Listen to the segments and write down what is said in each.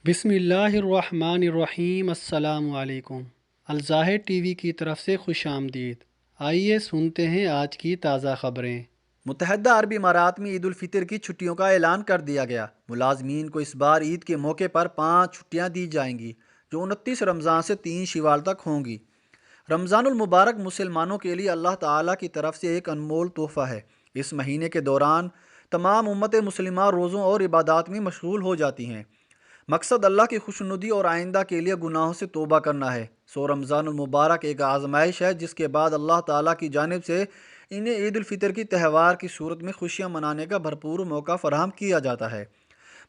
بسم اللہ الرحمن الرحیم۔ السلام علیکم۔ الظاہر ٹی وی کی طرف سے خوش آمدید۔ آئیے سنتے ہیں آج کی تازہ خبریں۔ متحدہ عرب امارات میں عید الفطر کی چھٹیوں کا اعلان کر دیا گیا۔ ملازمین کو اس بار عید کے موقع پر 5 چھٹیاں دی جائیں گی جو 29 رمضان سے 3 شوال تک ہوں گی۔ رمضان المبارک مسلمانوں کے لیے اللہ تعالیٰ کی طرف سے ایک انمول تحفہ ہے۔ اس مہینے کے دوران تمام امت مسلمہ روزوں اور عبادات میں مشغول ہو جاتی ہیں۔ مقصد اللہ کی خوشنودی اور آئندہ کے لیے گناہوں سے توبہ کرنا ہے۔ رمضان المبارک ایک آزمائش ہے جس کے بعد اللہ تعالیٰ کی جانب سے انہیں عید الفطر کی تہوار کی صورت میں خوشیاں منانے کا بھرپور موقع فراہم کیا جاتا ہے۔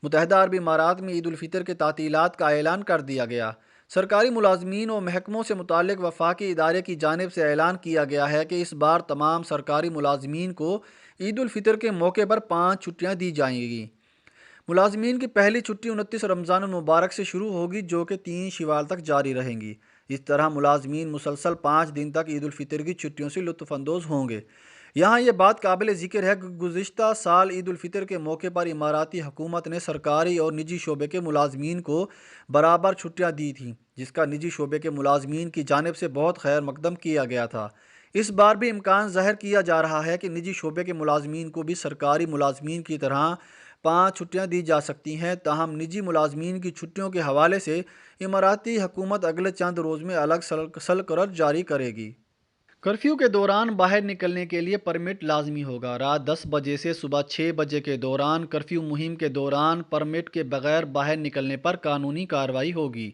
متحدہ عرب امارات میں عید الفطر کے تعطیلات کا اعلان کر دیا گیا۔ سرکاری ملازمین و محکموں سے متعلق وفاقی ادارے کی جانب سے اعلان کیا گیا ہے کہ اس بار تمام سرکاری ملازمین کو عید الفطر کے موقع پر 5 چھٹیاں دی جائیں گی۔ ملازمین کی پہلی چھٹی 29 رمضان المبارک سے شروع ہوگی جو کہ 3 شوال تک جاری رہیں گی۔ اس طرح ملازمین مسلسل 5 دن تک عید الفطر کی چھٹیوں سے لطف اندوز ہوں گے۔ یہاں یہ بات قابل ذکر ہے کہ گزشتہ سال عید الفطر کے موقع پر اماراتی حکومت نے سرکاری اور نجی شعبے کے ملازمین کو برابر چھٹیاں دی تھیں، جس کا نجی شعبے کے ملازمین کی جانب سے بہت خیر مقدم کیا گیا تھا۔ اس بار بھی امکان ظاہر کیا جا رہا ہے کہ نجی شعبے کے ملازمین کو بھی سرکاری ملازمین کی طرح 5 چھٹیاں دی جا سکتی ہیں، تاہم نجی ملازمین کی چھٹیوں کے حوالے سے اماراتی حکومت اگلے چند روز میں الگ سرکلر جاری کرے گی۔ کرفیو کے دوران باہر نکلنے کے لیے پرمٹ لازمی ہوگا۔ رات 10 بجے سے صبح 6 بجے کے دوران کرفیو مہم کے دوران پرمٹ کے بغیر باہر نکلنے پر قانونی کارروائی ہوگی۔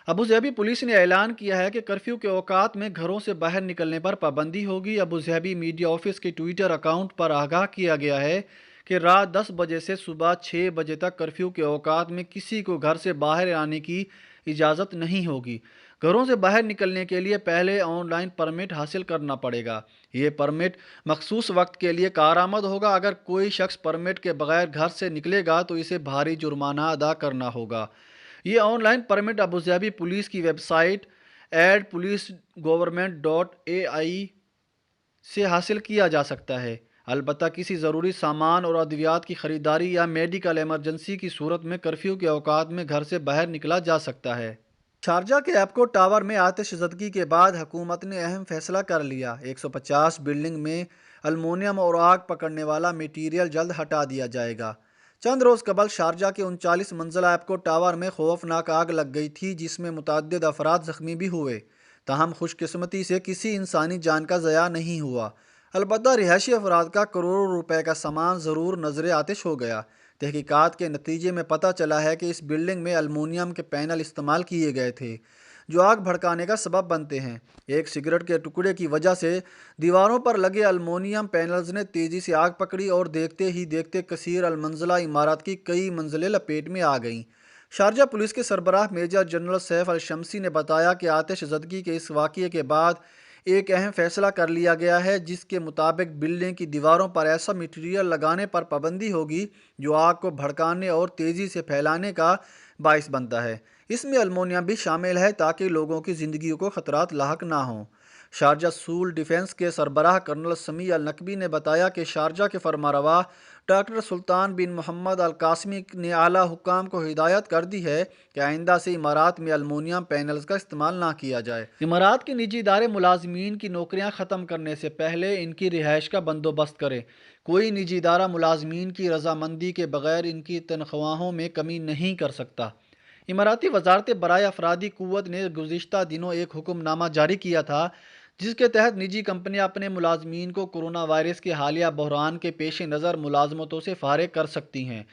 ابوظہبی پولیس نے اعلان کیا ہے کہ کرفیو کے اوقات میں گھروں سے باہر نکلنے پر پابندی ہوگی۔ ابوظہبی میڈیا آفس کے ٹویٹر اکاؤنٹ پر آگاہ کیا گیا ہے کہ رات 10 بجے سے صبح 6 بجے تک کرفیو کے اوقات میں کسی کو گھر سے باہر آنے کی اجازت نہیں ہوگی۔ گھروں سے باہر نکلنے کے لیے پہلے آن لائن پرمٹ حاصل کرنا پڑے گا۔ یہ پرمٹ مخصوص وقت کے لیے کارآمد ہوگا۔ اگر کوئی شخص پرمٹ کے بغیر گھر سے نکلے گا تو اسے بھاری جرمانہ ادا کرنا ہوگا۔ یہ on line permit Abu Dhabi police کی ویب سائٹ @policegovernment.ai سے حاصل کیا جا سکتا ہے۔ البتہ کسی ضروری سامان اور ادویات کی خریداری یا میڈیکل ایمرجنسی کی صورت میں کرفیو کے اوقات میں گھر سے باہر نکلا جا سکتا ہے۔ شارجہ کے ایپکو ٹاور میں آتش زدگی کے بعد حکومت نے اہم فیصلہ کر لیا۔ 150 بلڈنگ میں المونیم اور آگ پکڑنے والا میٹیریل جلد ہٹا دیا جائے گا۔ چند روز قبل شارجہ کے 39 منزلہ ایپکو ٹاور میں خوفناک آگ لگ گئی تھی جس میں متعدد افراد زخمی بھی ہوئے، تاہم خوش قسمتی سے کسی انسانی جان کا ضیاع نہیں ہوا۔ البتہ رہائشی افراد کا کروڑوں روپے کا سامان ضرور نذر آتش ہو گیا۔ تحقیقات کے نتیجے میں پتہ چلا ہے کہ اس بلڈنگ میں المونیم کے پینل استعمال کیے گئے تھے جو آگ بھڑکانے کا سبب بنتے ہیں۔ ایک سگریٹ کے ٹکڑے کی وجہ سے دیواروں پر لگے المونیم پینلز نے تیزی سے آگ پکڑی اور دیکھتے ہی دیکھتے کثیر المنزلہ عمارت کی کئی منزلیں لپیٹ میں آ گئیں۔ شارجہ پولیس کے سربراہ میجر جنرل سیف الشمسی نے بتایا کہ آتش زدگی کے اس واقعے کے بعد ایک اہم فیصلہ کر لیا گیا ہے جس کے مطابق بلڈنگ کی دیواروں پر ایسا میٹیریل لگانے پر پابندی ہوگی جو آگ کو بھڑکانے اور تیزی سے پھیلانے کا باعث بنتا ہے۔ اس میں المونیم بھی شامل ہے تاکہ لوگوں کی زندگیوں کو خطرات لاحق نہ ہوں۔ شارجہ سول ڈیفنس کے سربراہ کرنل سمیع النقبی نے بتایا کہ شارجہ کے فرمانروا ڈاکٹر سلطان بن محمد القاسمی نے اعلیٰ حکام کو ہدایت کر دی ہے کہ آئندہ سے امارات میں المونیم پینلز کا استعمال نہ کیا جائے۔ امارات کے نجی ادارے ملازمین کی نوکریاں ختم کرنے سے پہلے ان کی رہائش کا بندوبست کریں۔ کوئی نجی ادارہ ملازمین کی رضامندی کے بغیر ان کی تنخواہوں میں کمی نہیں کر سکتا۔ اماراتی وزارت برائے افرادی قوت نے گزشتہ دنوں ایک حکم نامہ جاری کیا تھا جس کے تحت نجی کمپنیاں اپنے ملازمین کو کورونا وائرس کے حالیہ بحران کے پیش نظر ملازمتوں سے فارغ کر سکتی ہیں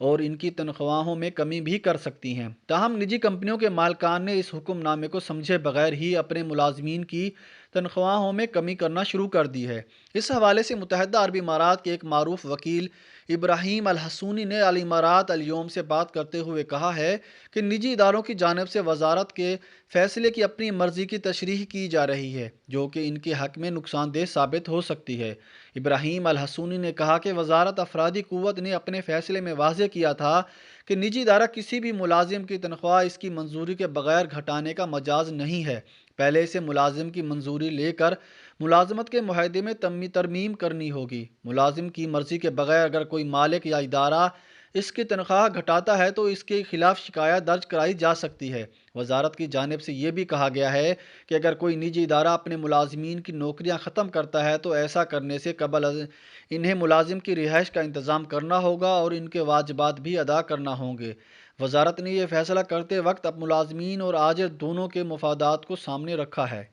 اور ان کی تنخواہوں میں کمی بھی کر سکتی ہیں۔ تاہم نجی کمپنیوں کے مالکان نے اس حکم نامے کو سمجھے بغیر ہی اپنے ملازمین کی تنخواہوں میں کمی کرنا شروع کر دی ہے۔ اس حوالے سے متحدہ عرب امارات کے ایک معروف وکیل ابراہیم الحسونی نے الامارات الیوم سے بات کرتے ہوئے کہا ہے کہ نجی اداروں کی جانب سے وزارت کے فیصلے کی اپنی مرضی کی تشریح کی جا رہی ہے جو کہ ان کے حق میں نقصان دہ ثابت ہو سکتی ہے۔ ابراہیم الحسونی نے کہا کہ وزارت افرادی قوت نے اپنے فیصلے میں واضح کیا تھا کہ نجی ادارہ کسی بھی ملازم کی تنخواہ اس کی منظوری کے بغیر گھٹانے کا مجاز نہیں ہے۔ پہلے سے ملازم کی منظوری لے کر ملازمت کے معاہدے میں ترمیم کرنی ہوگی۔ ملازم کی مرضی کے بغیر اگر کوئی مالک یا ادارہ اس کی تنخواہ گھٹاتا ہے تو اس کے خلاف شکایت درج کرائی جا سکتی ہے۔ وزارت کی جانب سے یہ بھی کہا گیا ہے کہ اگر کوئی نجی ادارہ اپنے ملازمین کی نوکریاں ختم کرتا ہے تو ایسا کرنے سے قبل انہیں ملازم کی رہائش کا انتظام کرنا ہوگا اور ان کے واجبات بھی ادا کرنا ہوں گے۔ وزارت نے یہ فیصلہ کرتے وقت اب ملازمین اور آجر دونوں کے مفادات کو سامنے رکھا ہے۔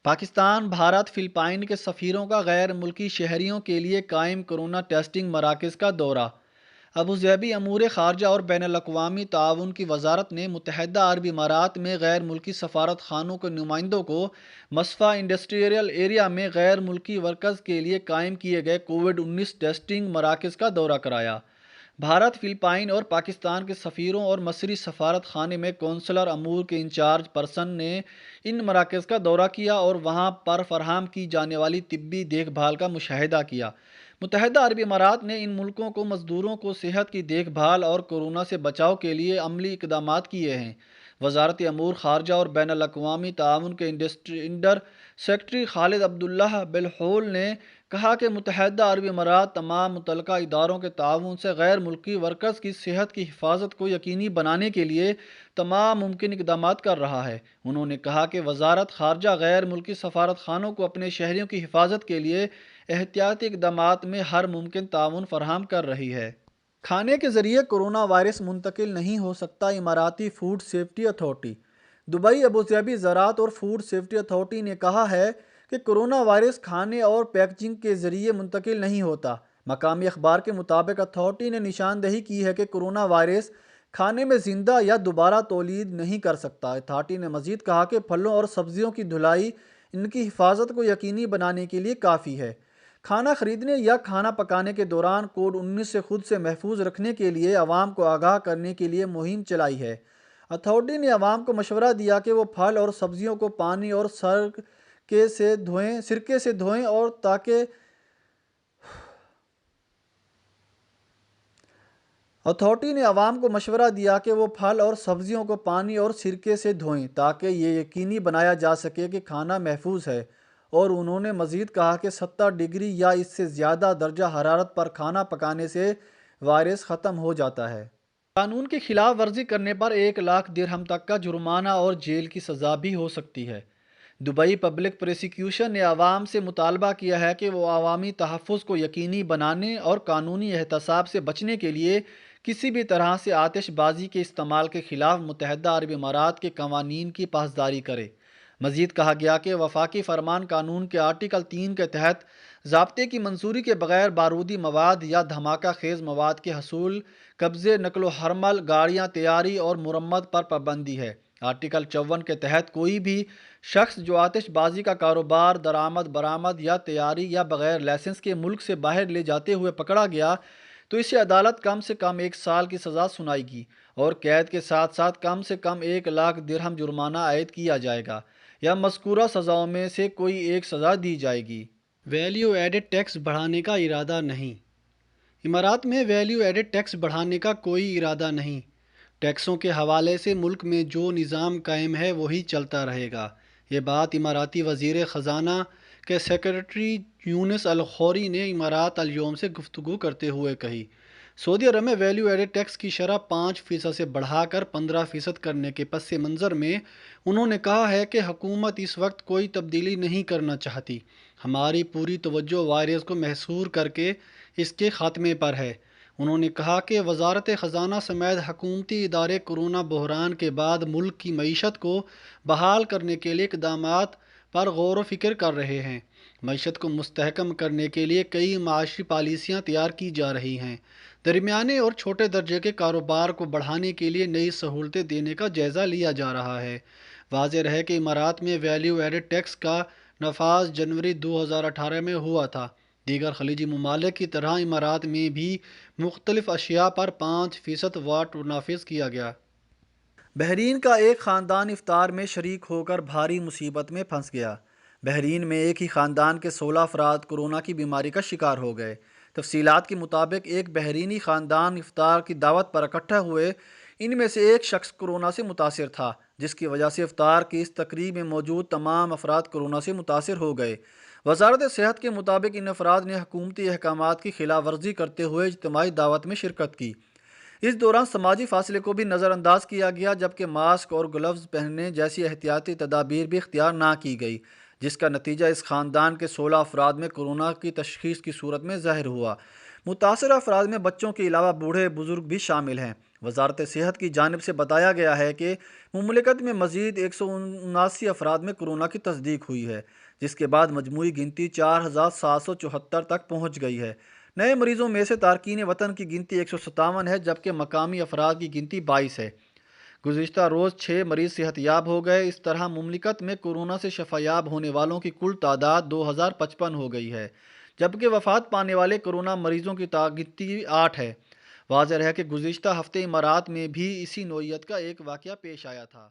پاکستان، بھارت، فلپائن کے سفیروں کا غیر ملکی شہریوں کے لیے قائم کورونا ٹیسٹنگ مراکز کا دورہ۔ ابوظہبی امور خارجہ اور بین الاقوامی تعاون کی وزارت نے متحدہ عرب امارات میں غیر ملکی سفارت خانوں کے نمائندوں کو مصفا انڈسٹریل ایریا میں غیر ملکی ورکرز کے لیے قائم کیے گئے کووڈ-19 ٹیسٹنگ مراکز کا دورہ کرایا۔ بھارت، فلپائن اور پاکستان کے سفیروں اور مصری سفارت خانے میں کونسلر امور کے انچارج پرسن نے ان مراکز کا دورہ کیا اور وہاں پر فراہم کی جانے والی طبی دیکھ بھال کا مشاہدہ کیا۔ متحدہ عرب امارات نے ان ملکوں کو مزدوروں کو صحت کی دیکھ بھال اور کورونا سے بچاؤ کے لیے عملی اقدامات کیے ہیں۔ وزارت امور خارجہ اور بین الاقوامی تعاون کے انڈر سیکرٹری خالد عبداللہ بالحول نے کہا کہ متحدہ عرب امارات تمام متعلقہ اداروں کے تعاون سے غیر ملکی ورکرز کی صحت کی حفاظت کو یقینی بنانے کے لیے تمام ممکن اقدامات کر رہا ہے۔ انہوں نے کہا کہ وزارت خارجہ غیر ملکی سفارت خانوں کو اپنے شہریوں کی حفاظت کے لیے احتیاطی اقدامات میں ہر ممکن تعاون فراہم کر رہی ہے۔ کھانے کے ذریعے کورونا وائرس منتقل نہیں ہو سکتا: اماراتی food safety authority. Dubai Abu Dhabi زراعت اور فوڈ سیفٹی اتھارٹی نے کہا ہے کہ کورونا وائرس کھانے اور پیکیجنگ کے ذریعے منتقل نہیں ہوتا۔ مقامی اخبار کے مطابق اتھارٹی نے نشاندہی کی ہے کہ کورونا وائرس کھانے میں زندہ یا دوبارہ تولید نہیں کر سکتا۔ اتھارٹی نے مزید کہا کہ پھلوں اور سبزیوں کی دھلائی ان کی حفاظت کو یقینی بنانے کے لیے کافی ہے۔ کھانا خریدنے یا کھانا پکانے کے دوران کووڈ-19 سے خود سے محفوظ رکھنے کے لیے عوام کو آگاہ کرنے کے لیے مہم چلائی ہے۔ اتھارٹی نے عوام کو مشورہ دیا کہ وہ پھل اور سبزیوں کو پانی اور سرکے سے دھوئیں اور تاکہ یہ یقینی بنایا جا سکے کہ کھانا محفوظ ہے، اور انہوں نے مزید کہا کہ 70 ڈگری یا اس سے زیادہ درجہ حرارت پر کھانا پکانے سے وائرس ختم ہو جاتا ہے۔ قانون کی خلاف ورزی کرنے پر 1 لاکھ درہم تک کا جرمانہ اور جیل کی سزا بھی ہو سکتی ہے۔ دبئی پبلک پروسیکیوشن نے عوام سے مطالبہ کیا ہے کہ وہ عوامی تحفظ کو یقینی بنانے اور قانونی احتساب سے بچنے کے لیے کسی بھی طرح سے آتش بازی کے استعمال کے خلاف متحدہ عرب امارات کے قوانین کی پاسداری کرے۔ مزید کہا گیا کہ وفاقی فرمان قانون کے آرٹیکل 3 کے تحت ضابطے کی منظوری کے بغیر بارودی مواد یا دھماکہ خیز مواد کے حصول، قبضے، نقل و حمل، گاڑیاں تیاری اور مرمت پر پابندی ہے۔ آرٹیکل 54 کے تحت کوئی بھی شخص جو آتش بازی کا کاروبار، درآمد، برآمد یا تیاری یا بغیر لائسنس کے ملک سے باہر لے جاتے ہوئے پکڑا گیا تو اسے عدالت کم سے کم 1 سال کی سزا سنائے گی اور قید کے ساتھ ساتھ کم سے کم 1 لاکھ درہم جرمانہ عائد کیا جائے گا یا مذکورہ سزاؤں میں سے کوئی ایک سزا دی جائے گی۔ ویلیو ایڈڈ ٹیکس بڑھانے کا ارادہ نہیں۔ امارات میں ویلیو ایڈڈ ٹیکس بڑھانے کا کوئی ارادہ نہیں۔ ٹیکسوں کے حوالے سے ملک میں جو نظام قائم ہے وہی چلتا رہے گا۔ یہ بات اماراتی وزیر خزانہ کے سیکرٹری یونس الخوری نے امارات الیوم سے گفتگو کرتے ہوئے کہی۔ سعودی عرب میں ویلیو ایڈڈ ٹیکس کی شرح 5% سے بڑھا کر 15% کرنے کے پس منظر میں انہوں نے کہا ہے کہ حکومت اس وقت کوئی تبدیلی نہیں کرنا چاہتی۔ ہماری پوری توجہ وائرس کو محصور کر کے اس کے خاتمے پر ہے۔ انہوں نے کہا کہ وزارت خزانہ سمیت حکومتی ادارے کورونا بحران کے بعد ملک کی معیشت کو بحال کرنے کے لیے اقدامات پر غور و فکر کر رہے ہیں۔ معیشت کو مستحکم کرنے کے لیے کئی معاشی پالیسیاں تیار کی جا رہی ہیں۔ درمیانے اور چھوٹے درجے کے کاروبار کو بڑھانے کے لیے نئی سہولتیں دینے کا جائزہ لیا جا رہا ہے۔ واضح رہے کہ امارات میں ویلیو ایڈڈ ٹیکس کا نفاذ جنوری 2018 میں ہوا تھا۔ دیگر خلیجی ممالک کی طرح امارات میں بھی مختلف اشیاء پر 5% واٹ نافذ کیا گیا۔ بحرین کا ایک خاندان افطار میں شریک ہو کر بھاری مصیبت میں پھنس گیا۔ بحرین میں ایک ہی خاندان کے 16 افراد کورونا کی بیماری کا شکار ہو گئے۔ تفصیلات کے مطابق ایک بحرینی خاندان افطار کی دعوت پر اکٹھا ہوئے۔ ان میں سے ایک شخص کورونا سے متاثر تھا، جس کی وجہ سے افطار کی اس تقریب میں موجود تمام افراد کورونا سے متاثر ہو گئے۔ وزارت صحت کے مطابق ان افراد نے حکومتی احکامات کی خلاف ورزی کرتے ہوئے اجتماعی دعوت میں شرکت کی۔ اس دوران سماجی فاصلے کو بھی نظر انداز کیا گیا، جبکہ ماسک اور گلوز پہننے جیسی احتیاطی تدابیر بھی اختیار نہ کی گئی، جس کا نتیجہ اس خاندان کے 16 افراد میں کورونا کی تشخیص کی صورت میں ظاہر ہوا۔ متاثرہ افراد میں بچوں کے علاوہ بوڑھے بزرگ بھی شامل ہیں۔ وزارت صحت کی جانب سے بتایا گیا ہے کہ مملکت میں مزید 179 افراد میں کورونا کی تصدیق ہوئی ہے، جس کے بعد مجموعی گنتی 4774 تک پہنچ گئی ہے۔ نئے مریضوں میں سے تارکین وطن کی گنتی 157 ہے، جبکہ مقامی افراد کی گنتی 22 ہے۔ گزشتہ روز 6 مریض صحت یاب ہو گئے۔ اس طرح مملکت میں کورونا سے شفا یاب ہونے والوں کی کل تعداد 2055 ہو گئی ہے، جبکہ وفات پانے والے کورونا مریضوں کی گنتی 8 ہے۔ واضح ہے کہ گزشتہ ہفتے امارات میں بھی اسی نوعیت کا ایک واقعہ پیش آیا تھا۔